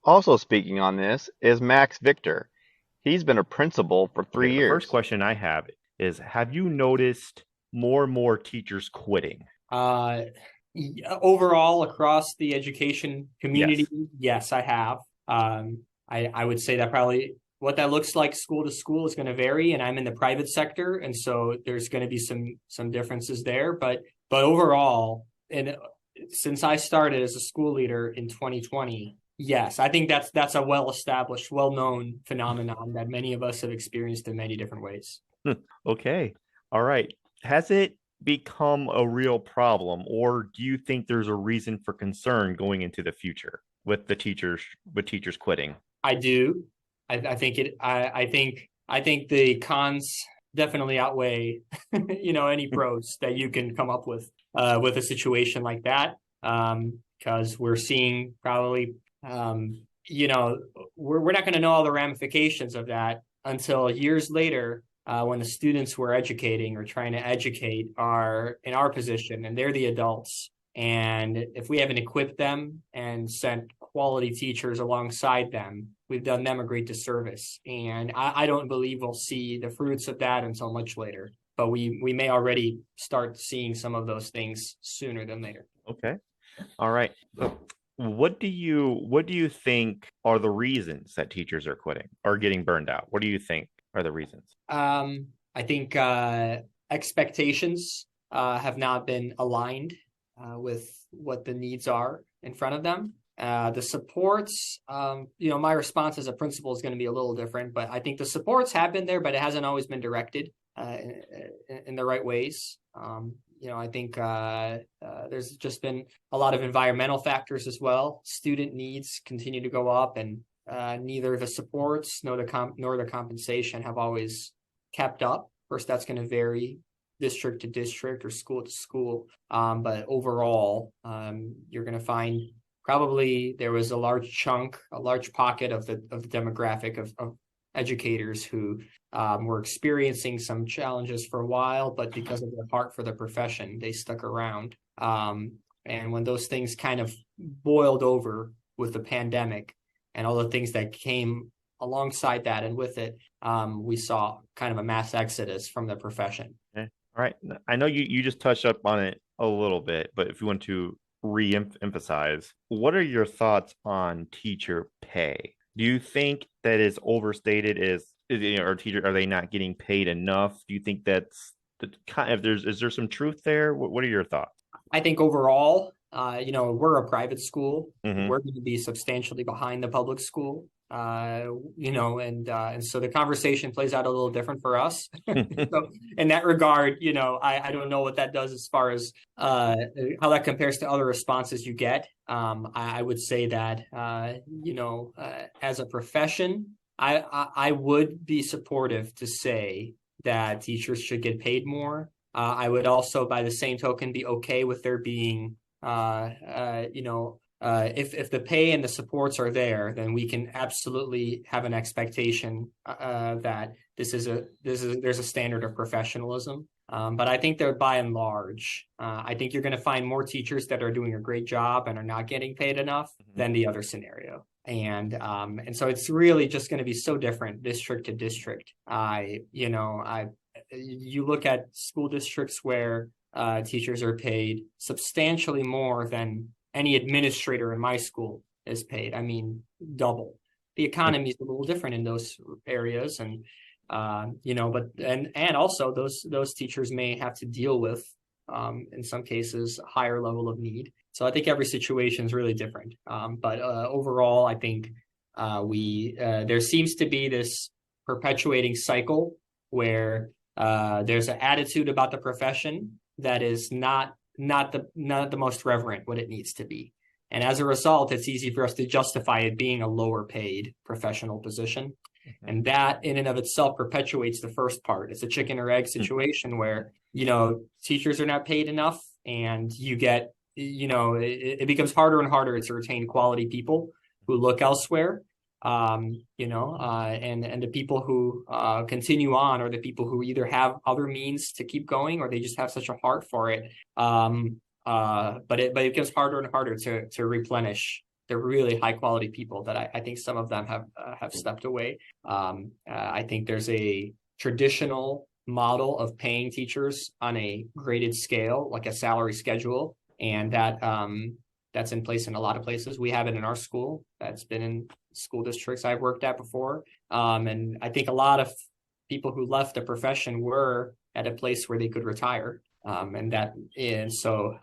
Also speaking on this is Max Vikhter. He's been a principal for Okay, three the first years. question I have is, have you noticed more and more teachers quitting? Uh, Overall, across the education community, Yes. yes, I have. I would say that probably what that looks like school to school is going to vary, and I'm in the private sector, and so there's going to be some differences there. But overall, and since I started as a school leader in 2020, yes, I think that's a well established, well known phenomenon that many of us have experienced in many different ways. Okay. All right. Has it become a real problem, or do you think there's a reason for concern going into the future with teachers quitting? I do. I think it. I think the cons definitely outweigh, any pros that you can come up with a situation like that. Because we're seeing probably, we're not going to know all the ramifications of that until years later, when the students we're educating or trying to educate are in our position and they're the adults. And if we haven't equipped them and sent quality teachers alongside them, we've done them a great disservice. And I don't believe we'll see the fruits of that until much later. But we may already start seeing some of those things sooner than later. Okay. All right. What do you think are the reasons that teachers are quitting or getting burned out? What do you think are the reasons? I think expectations have not been aligned with what the needs are in front of them. The supports, my response as a principal is going to be a little different, but I think the supports have been there, but it hasn't always been directed in the right ways. I think there's just been a lot of environmental factors as well. Student needs continue to go up, and neither the supports nor the compensation have always kept up. Of course, that's going to vary district to district or school to school. But overall, you're going to find probably there was a large pocket of the demographic of educators who were experiencing some challenges for a while, but because of their heart for the profession, they stuck around. And when those things kind of boiled over with the pandemic and all the things that came alongside that and with it, we saw kind of a mass exodus from the profession. Okay. All right. I know you just touched up on it a little bit, but if you want to re-emphasize, what are your thoughts on teacher pay? Do you think that is overstated? Or teacher, are they not getting paid enough? Do you think that's the kind of is there some truth there? What are your thoughts? I think overall, we're a private school. Hmm. We're going to be substantially behind the public school. And so the conversation plays out a little different for us. So in that regard, I don't know what that does as far as how that compares to other responses you get. I would say that as a profession, I would be supportive to say that teachers should get paid more. I would also, by the same token, be okay with there being, if the pay and the supports are there, then we can absolutely have an expectation that there's a standard of professionalism. But I think that by and large, I think you're going to find more teachers that are doing a great job and are not getting paid enough than the other scenario. And so it's really just going to be so different district to district. You look at school districts where teachers are paid substantially more than any administrator in my school is paid. I mean, double. The economy is a little different in those areas, and but also those teachers may have to deal with, in some cases, a higher level of need. So I think every situation is really different. But overall, I think there seems to be this perpetuating cycle where there's an attitude about the profession that is not the most reverent what it needs to be. And as a result, it's easy for us to justify it being a lower paid professional position. And that in and of itself perpetuates the first part. It's a chicken or egg situation where, teachers are not paid enough and you get, it becomes harder and harder to retain quality people who look elsewhere. And the people who continue on are the people who either have other means to keep going or they just have such a heart for it. But it becomes harder and harder to replenish they're really high quality people that I think some of them have stepped away. I think there's a traditional model of paying teachers on a graded scale, like a salary schedule, and that's in place in a lot of places. We have it in our school. That's been in school districts I've worked at before. And I think a lot of people who left the profession were at a place where they could retire. So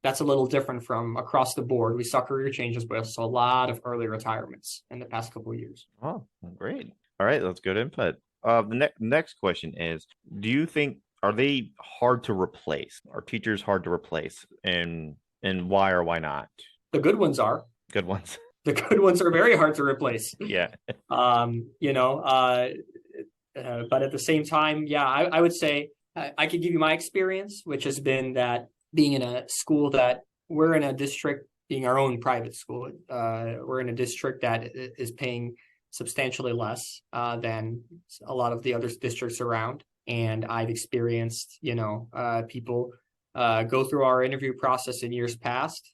that's a little different from across the board. We saw career changes, but also a lot of early retirements in the past couple of years. Oh, great. All right, that's good input. The next question is, do you think, are they hard to replace? Are teachers hard to replace? And why or why not? The good ones are. Good ones. The good ones are very hard to replace. Yeah. But at the same time, yeah, I would say I could give you my experience, which has been that being in a school that we're in a district, being our own private school, we're in a district that is paying substantially less than a lot of the other districts around. And I've experienced, people go through our interview process in years past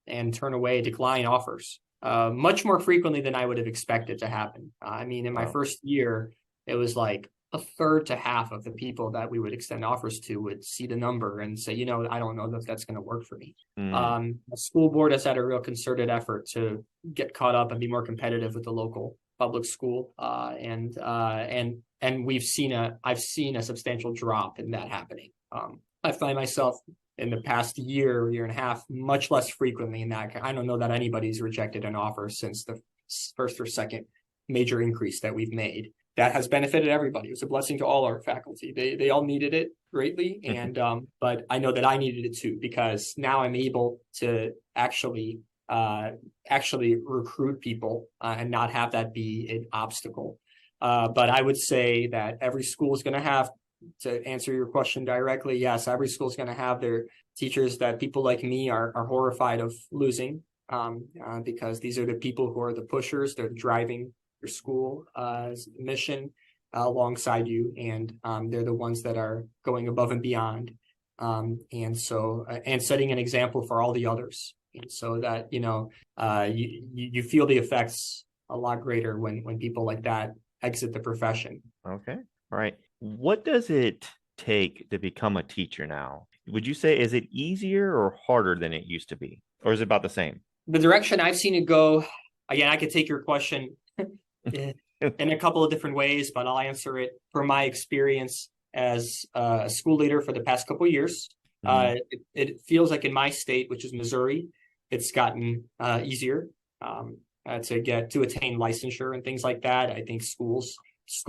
and turn away, decline offers much more frequently than I would have expected to happen. In my first year, it was like a third to half of the people that we would extend offers to would see the number and say, I don't know if that's going to work for me. The school board has had a real concerted effort to get caught up and be more competitive with the local public school. And I've seen a substantial drop in that happening. I find myself in the past year and a half, much less frequently in that. I don't know that anybody's rejected an offer since the first or second major increase that we've made. That has benefited everybody. It was a blessing to all our faculty. They all needed it greatly. And but I know that I needed it too, because now I'm able to actually recruit people and not have that be an obstacle. But I would say that every school is going to have, to answer your question directly, yes, every school is going to have their teachers that people like me are horrified of losing, because these are the people who are the pushers. They're driving your school mission alongside you, and they're the ones that are going above and beyond, and setting an example for all the others. And so that you feel the effects a lot greater when people like that exit the profession. Okay. All right. What does it take to become a teacher now? Would you say, is it easier or harder than it used to be? Or is it about the same? The direction I've seen it go, again, I could take your question in a couple of different ways, but I'll answer it from my experience as a school leader for the past couple of years. It feels like in my state, which is Missouri, it's gotten easier to attain licensure and things like that. I think school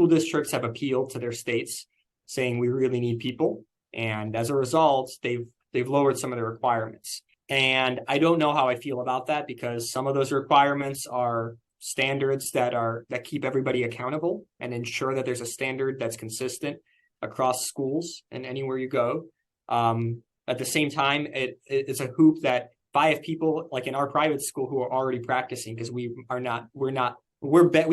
districts have appealed to their states, saying we really need people, and as a result, they've lowered some of the requirements. And I don't know how I feel about that, because some of those requirements are standards that keep everybody accountable and ensure that there's a standard that's consistent across schools and anywhere you go. At the same time, it's a hoop that if I have people like in our private school who are already practicing, because we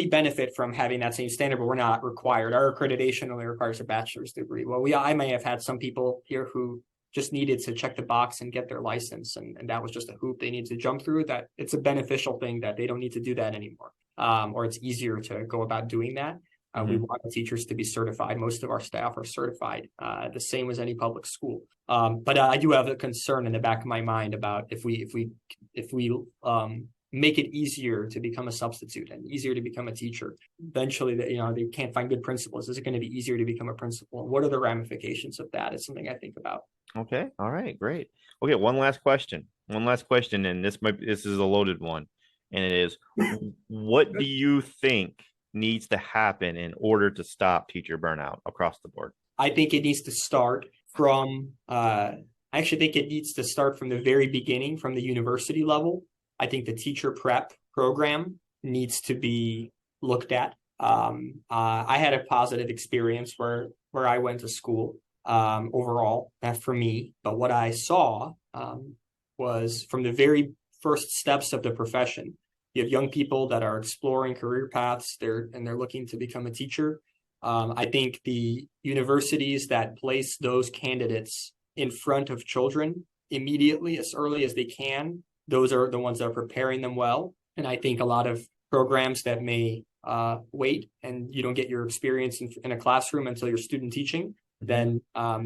benefit from having that same standard, but we're not required. Our accreditation only requires a bachelor's degree. Well, I may have had some people here who just needed to check the box and get their license, and that was just a hoop they need to jump through. That it's a beneficial thing that they don't need to do that anymore, or it's easier to go about doing that. We want our teachers to be certified. Most of our staff are certified, the same as any public school. But I do have a concern in the back of my mind about if we make it easier to become a substitute and easier to become a teacher, eventually they can't find good principals. Is it going to be easier to become a principal? And what are the ramifications of that? It's something I think about. Okay. All right. Great. Okay. One last question. And this is a loaded one. And it is, what do you think needs to happen in order to stop teacher burnout across the board? I think it needs to start from, I actually think it needs to start from the very beginning, from the university level. I think the teacher prep program needs to be looked at. I had a positive experience where I went to school overall, for me. But what I saw was from the very first steps of the profession, you have young people that are exploring career paths. They're looking to become a teacher. I think the universities that place those candidates in front of children immediately, as early as they can, those are the ones that are preparing them well. And I think a lot of programs that may wait and you don't get your experience in a classroom until you're student teaching, then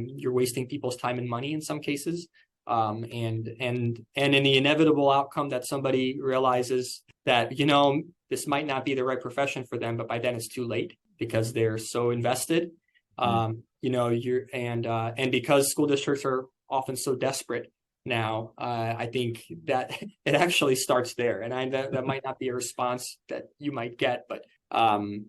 you're wasting people's time and money in some cases. And in the inevitable outcome that somebody realizes that, you know, this might not be the right profession for them, but by then it's too late because they're so invested. You know, and because school districts are often so desperate now, I think that it actually starts there. And that might not be a response that you might get, but I'm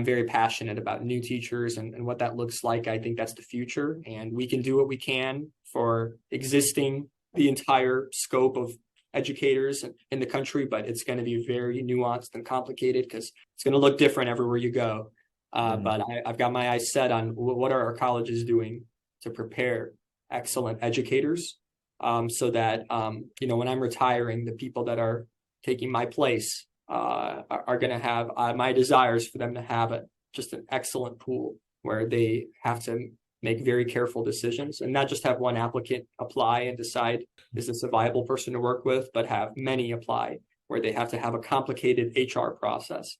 very passionate about new teachers and what that looks like. I think that's the future, and we can do what we can for the entire scope of educators in the country, but it's going to be very nuanced and complicated because it's going to look different everywhere you go. But I've got my eyes set on what are our colleges doing to prepare excellent educators, so that you know, when I'm retiring, the people that are taking my place are going to have my desires for them to have just an excellent pool where they have to make very careful decisions and not just have one applicant apply and decide, is this a viable person to work with, but have many apply where they have to have a complicated HR process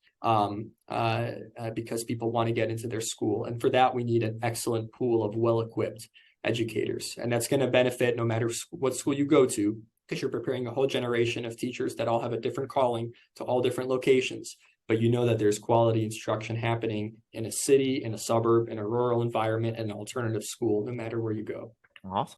because people want to get into their school. And for that, we need an excellent pool of well-equipped educators. And that's going to benefit no matter what school you go to, because you're preparing a whole generation of teachers that all have a different calling to all different locations. But you know that there's quality instruction happening in a city, in a suburb, in a rural environment, in an alternative school, no matter where you go. Awesome.